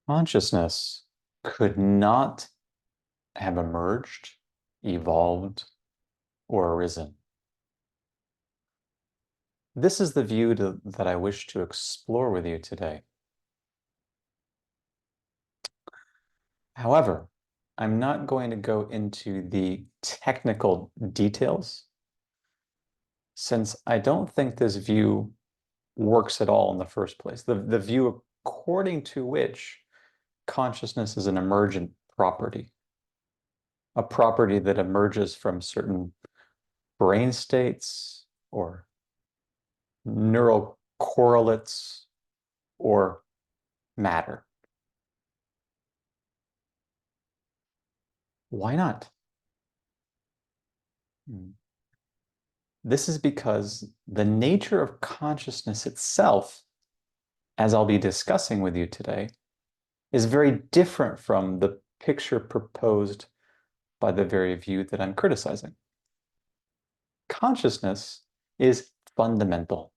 Consciousness could not have emerged, evolved, or arisen. This is the view that I wish to explore with you today. However, I'm not going to go into the technical details since I don't think this view works at all in the first place. The view according to which consciousness is an emergent property, a property that emerges from certain brain states or neural correlates or matter. Why not? This is because the nature of consciousness itself, as I'll be discussing with you today, is very different from the picture proposed by the very view that I'm criticizing. Consciousness is fundamental.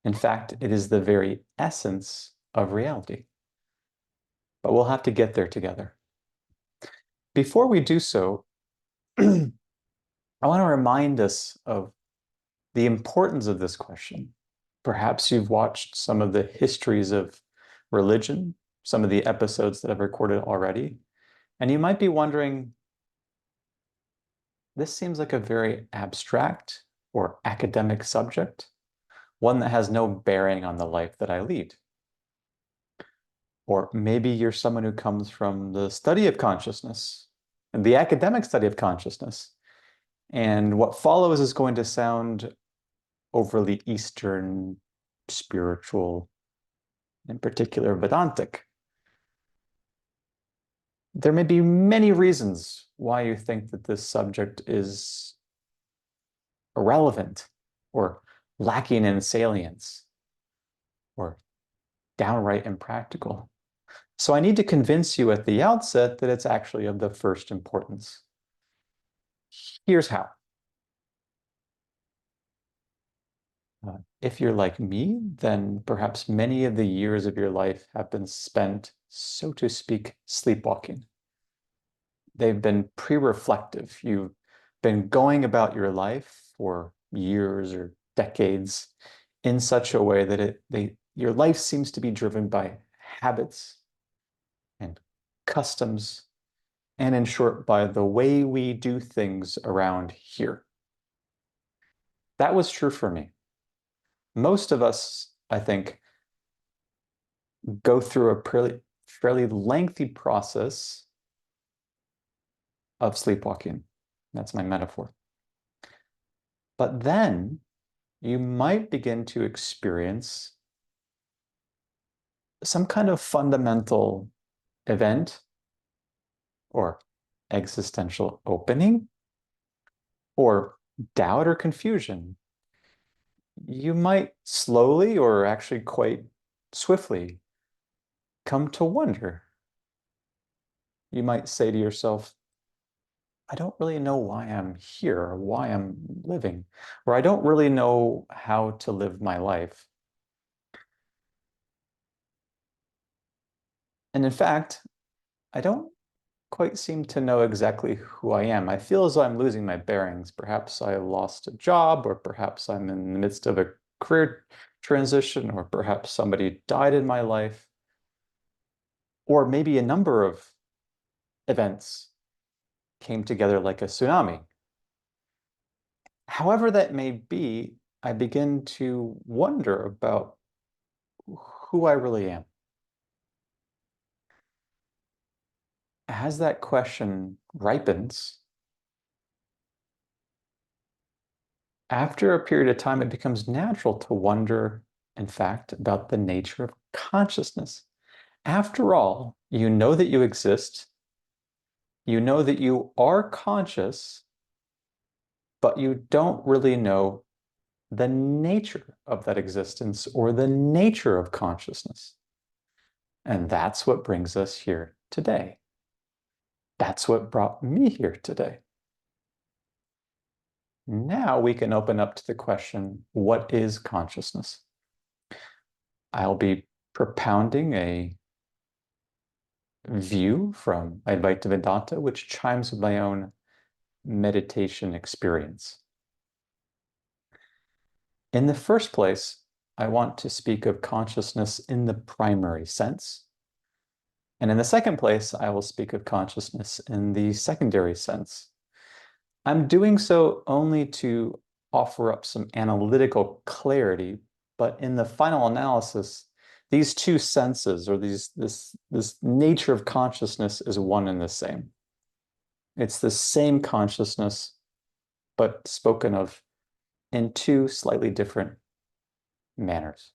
In fact, it is the very essence of reality. But we'll have to get there together. Before we do so, I want to remind us of the importance of this question. Perhaps you've watched some of the histories of religion, some of the episodes that I've recorded already, and you might be wondering, this seems like a very abstract or academic subject, one that has no bearing on the life that I lead. Or maybe you're someone who comes from the study of consciousness and the academic study of consciousness, and what follows is going to sound overly Eastern, spiritual, in particular Vedantic. There may be many reasons why you think that this subject is irrelevant or lacking in salience or downright impractical. So I need to convince you at the outset that it's actually of the first importance. Here's how. If you're like me, then perhaps many of the years of your life have been spent, so to speak, sleepwalking. They've been pre-reflective. You've been going about your life for years or decades in such a way that your life seems to be driven by habits and customs, and in short, by the way we do things around here. That was true for me. Most of us, I think, go through a fairly lengthy process of sleepwalking. That's my metaphor. But then you might begin to experience some kind of fundamental event or existential opening or doubt or confusion. You might slowly or actually quite swiftly come to wonder. You might say to yourself, I don't really know why I'm here or why I'm living, or I don't really know how to live my life. And in fact, I don't quite seem to know exactly who I am. I feel as though I'm losing my bearings. Perhaps I lost a job, or perhaps I'm in the midst of a career transition, or perhaps somebody died in my life, or maybe a number of events came together like a tsunami. However that may be, I begin to wonder about who I really am. As that question ripens, after a period of time, it becomes natural to wonder, in fact, about the nature of consciousness. After all, you know that you exist, you know that you are conscious, but you don't really know the nature of that existence or the nature of consciousness. And that's what brings us here today. That's what brought me here today. Now we can open up to the question, what is consciousness? I'll be propounding a view from Advaita Vedanta, which chimes with my own meditation experience. In the first place, I want to speak of consciousness in the primary sense. And in the second place, I will speak of consciousness in the secondary sense. I'm doing so only to offer up some analytical clarity, but in the final analysis, these two senses, or this nature of consciousness, is one and the same. It's the same consciousness, but spoken of in two slightly different manners.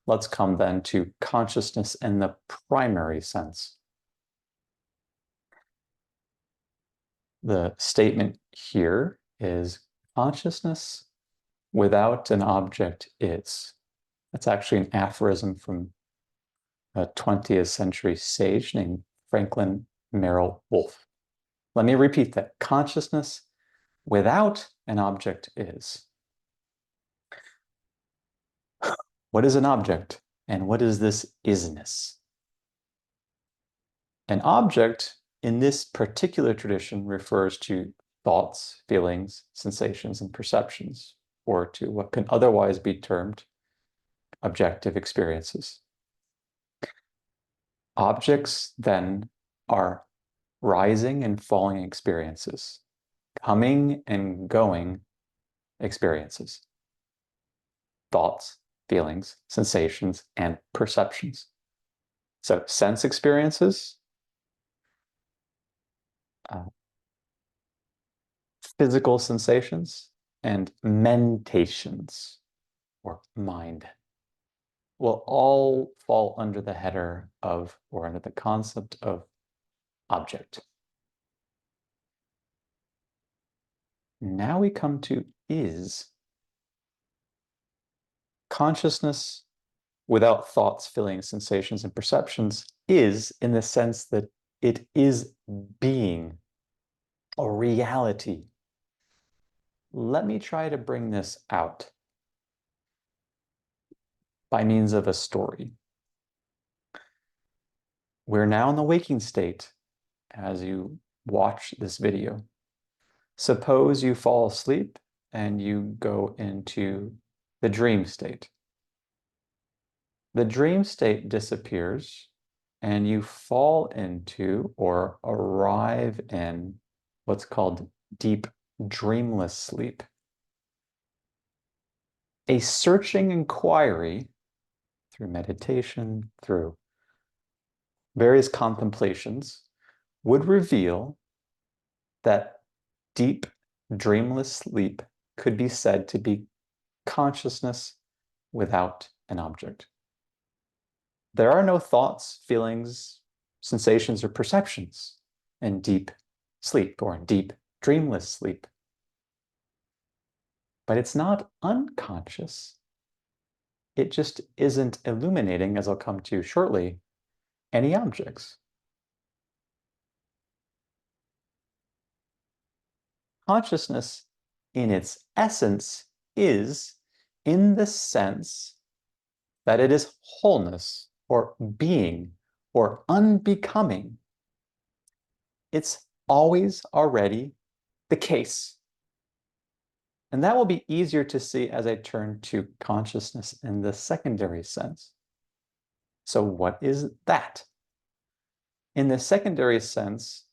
Let's come then to consciousness in the primary sense. The statement here is consciousness without an object is. That's actually an aphorism from a 20th century sage named Franklin Merrill Wolfe. Let me repeat that. Consciousness without an object is. What is an object? And what is this isness? An object in this particular tradition refers to thoughts, feelings, sensations, and perceptions, or to what can otherwise be termed objective experiences. Objects then are rising and falling experiences, coming and going experiences, thoughts, feelings, sensations, and perceptions. So sense experiences, physical sensations, and mentations, or mind, will all fall under the header of, or under the concept of, object. Now we come to is. Consciousness without thoughts, feelings, sensations, and perceptions is, in the sense that it is being, a reality. Let me try to bring this out by means of a story. We're now in the waking state as you watch this video. Suppose you fall asleep and you go into the dream state. The dream state disappears and you fall into or arrive in what's called deep dreamless sleep. A searching inquiry through meditation, through various contemplations, would reveal that deep dreamless sleep could be said to be consciousness without an object. There are no thoughts, feelings, sensations, or perceptions in deep sleep or in deep dreamless sleep. But it's not unconscious. It just isn't illuminating, as I'll come to shortly, any objects. Consciousness, in its essence, is in the sense that it is wholeness or being or unbecoming. It's always already the case. And that will be easier to see as I turn to consciousness in the secondary sense. So what is that? In the secondary sense,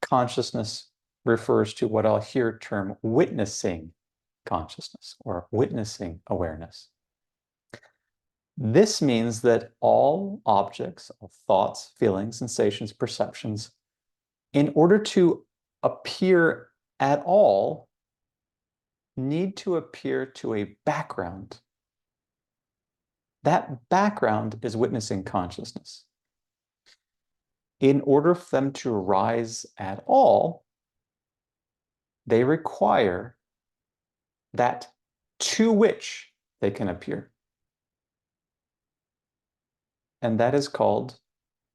consciousness refers to what I'll here term witnessing consciousness or witnessing awareness. This means that all objects, all thoughts, feelings, sensations, perceptions, in order to appear at all, need to appear to a background. That background is witnessing consciousness. In order for them to arise at all, they require that to which they can appear. And that is called,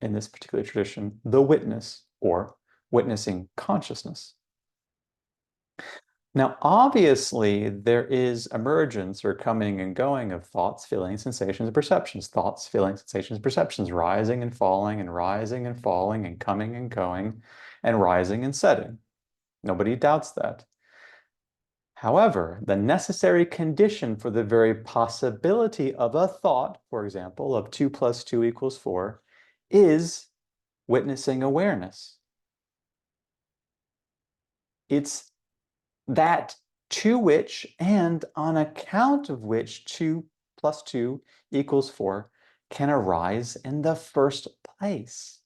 in this particular tradition, the witness, or witnessing consciousness. Now, obviously, there is emergence or coming and going of thoughts, feelings, sensations, and perceptions. Thoughts, feelings, sensations, perceptions, rising and falling and rising and falling and coming and going and rising and setting. Nobody doubts that. However, the necessary condition for the very possibility of a thought, for example, of 2 + 2 = 4, is witnessing awareness. It's that to which and on account of which 2 + 2 = 4 can arise in the first place.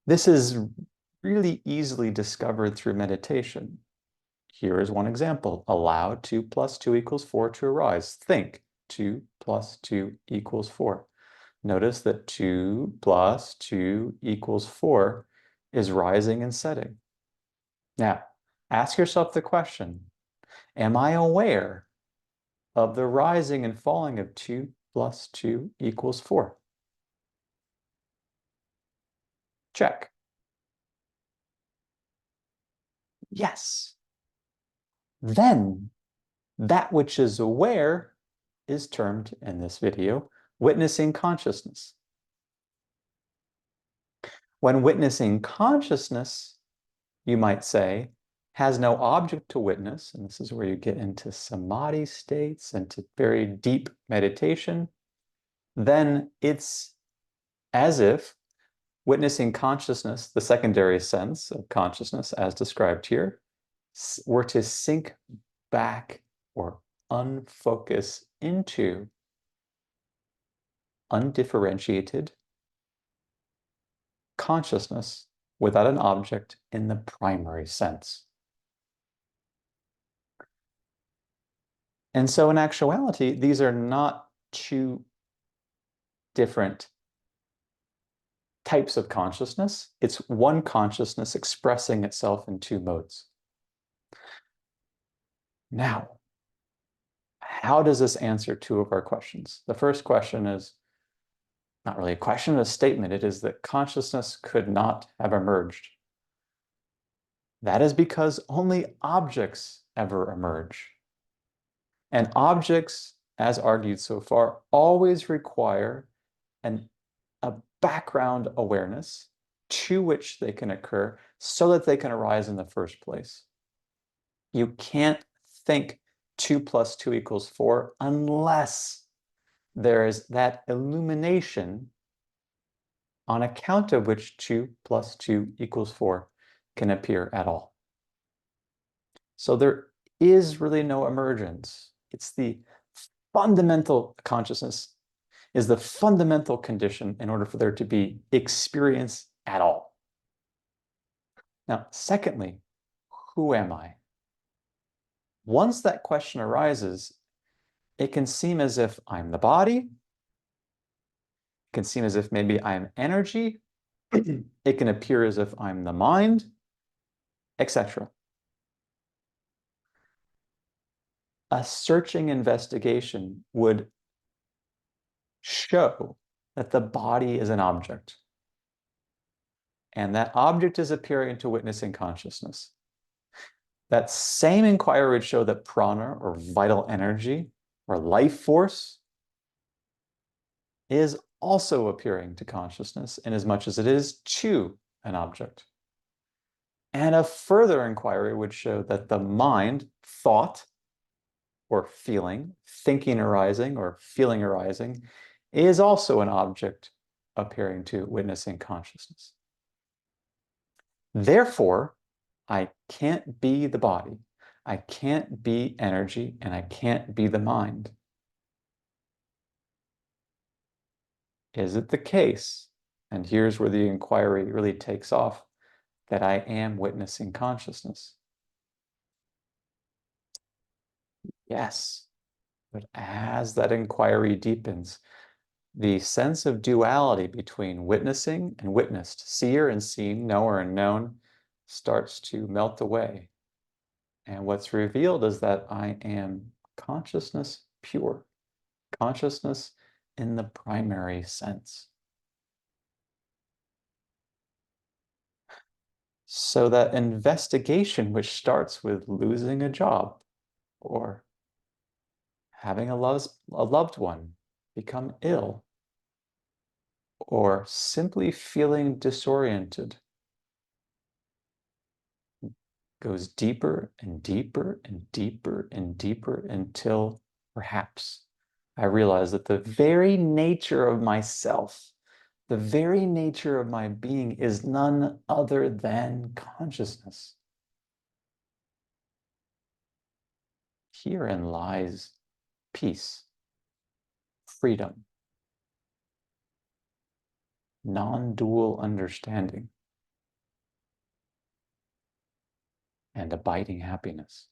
This is really easily discovered through meditation. Here is one example. Allow 2 + 2 = 4 to arise. Think 2 + 2 = 4. Notice that 2 + 2 = 4 is rising and setting. Now, ask yourself the question, am I aware of the rising and falling of 2 + 2 = 4? Check. Yes. Then that which is aware is termed in this video witnessing consciousness. When witnessing consciousness, you might say, has no object to witness, and this is where you get into samadhi states and to very deep meditation, then it's as if witnessing consciousness, the secondary sense of consciousness as described here, were to sink back or unfocus into undifferentiated consciousness without an object in the primary sense. And so in actuality, these are not two different types of consciousness. It's one consciousness expressing itself in two modes. Now, how does this answer two of our questions? The first question is not really a question, a statement. It is that consciousness could not have emerged. That is because only objects ever emerge. And objects, as argued so far, always require a background awareness to which they can occur so that they can arise in the first place. You can't think 2 + 2 = 4 unless there is that illumination on account of which 2 + 2 = 4 can appear at all. So there is really no emergence. It's the fundamental consciousness is the fundamental condition in order for there to be experience at all. Now, secondly, who am I? Once that question arises, it can seem as if I'm the body. It can seem as if maybe I'm energy. It can appear as if I'm the mind, etc. A searching investigation would show that the body is an object. And that object is appearing to witnessing consciousness. That same inquiry would show that prana, or vital energy, or life force, is also appearing to consciousness in as much as it is to an object. And a further inquiry would show that the mind, thought, or feeling, thinking arising or feeling arising, is also an object appearing to witnessing consciousness. Therefore, I can't be the body, I can't be energy, and I can't be the mind. Is it the case, and here's where the inquiry really takes off, that I am witnessing consciousness? Yes, but as that inquiry deepens, the sense of duality between witnessing and witnessed, seer and seen, knower and known, starts to melt away. And what's revealed is that I am consciousness pure, consciousness in the primary sense. So that investigation, which starts with losing a job or having a loved one become ill, or simply feeling disoriented, goes deeper and deeper and deeper and deeper until perhaps I realize that the very nature of myself, the very nature of my being, is none other than consciousness. Herein lies peace, freedom, non-dual understanding, and abiding happiness.